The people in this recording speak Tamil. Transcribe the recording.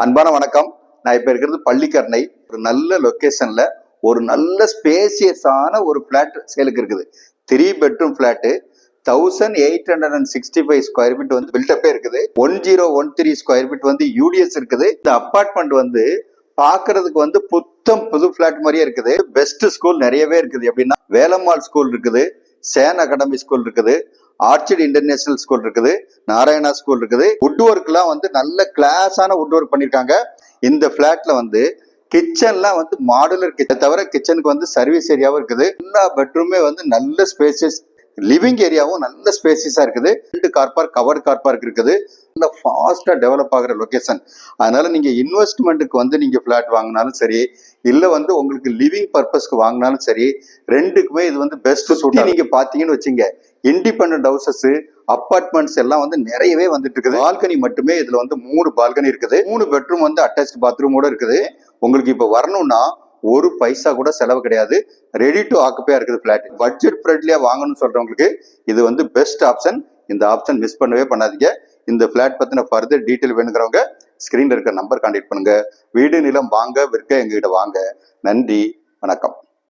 அன்பான வணக்கம். நான் இப்ப இருக்கிறது பள்ளிக்கரணை. ஒரு நல்ல லொகேஷன்ல ஒரு நல்ல ஸ்பேசியஸான ஒரு பிளாட் சேலுக்கு இருக்குது. 3 பெட்ரூம் பிளாட், 1865 ஸ்கொயர் ஃபீட் வந்து பில்டப்பே இருக்குது. 1013 ஸ்கொயர் ஃபீட் வந்து யூடிஎஸ் இருக்குது. இந்த அபார்ட்மெண்ட் வந்து பாக்குறதுக்கு வந்து புத்தம் புது பிளாட் மாதிரியே இருக்குது. பெஸ்ட் ஸ்கூல் நிறையவே இருக்குது. எப்படின்னா வேலம்மாள் ஸ்கூல் இருக்குது, சேன் அகாடமி ஸ்கூல் இருக்குது, ஆர்ச்சிட் இன்டர்நேஷனல் ஸ்கூல் இருக்குது, நாராயணா ஸ்கூல் இருக்குது. வுட் ஒர்க் எல்லாம் வந்து நல்ல கிளாஸான வுட் ஒர்க் பண்ணிருக்காங்க. இந்த பிளாட்ல வந்து கிச்சன்லாம் வந்து மாடுலர் கிச்சன் தவிர கிச்சனுக்கு வந்து சர்வீஸ் ஏரியாவும் இருக்குது. எல்லா பெட்ரூமே வந்து நல்ல ஸ்பேசியஸ், லிவிங் ஏரியாவும் நல்ல ஸ்பேசியஸா இருக்குது. 2 car park, covered car park இருக்குது. நல்ல ஃபாஸ்டா டெவலப் ஆகிற லொகேஷன். அதனால நீங்க இன்வெஸ்ட்மெண்ட்டுக்கு வந்து நீங்க பிளாட் வாங்கினாலும் சரி, இல்ல வந்து உங்களுக்கு லிவிங் பர்பஸ்க்கு வாங்கினாலும் சரி, ரெண்டுக்குமே இது வந்து பெஸ்ட் சூட். நீங்க பாத்தீங்கன்னு வச்சுங்க, இண்டிபெண்டன்ட் ஹவுசஸ், அப்பார்ட்மெண்ட்ஸ் எல்லாம் வந்து நிறையவே வந்துட்டு இருக்குது. பால்கனி மட்டுமே இதுல வந்து 3 பால்கனி இருக்குது. 3 பெட்ரூம் வந்து அட்டாச் பாத்ரூமோட இருக்குது. உங்களுக்கு இப்ப வரணும்னா ஒரு பைசா கூட செலவு கிடையாது. ரெடி டு ஆக்குப்பையா இருக்குது பிளாட். பட்ஜெட் ஃப்ரெண்ட்லியா வாங்கணும்னு சொல்றவங்களுக்கு இது வந்து பெஸ்ட் ஆப்ஷன். இந்த ஆப்ஷன் மிஸ் பண்ணவே பண்ணாதீங்க. இந்த பிளாட் பத்தின ஃபர்தர் டீட்டெயில் வேணுங்கிறவங்க ஸ்கிரீன்ல இருக்க நம்பர் கான்டாக்ட் பண்ணுங்க. வீடு நிலம் வாங்க விற்க எங்ககிட்ட வாங்க. நன்றி, வணக்கம்.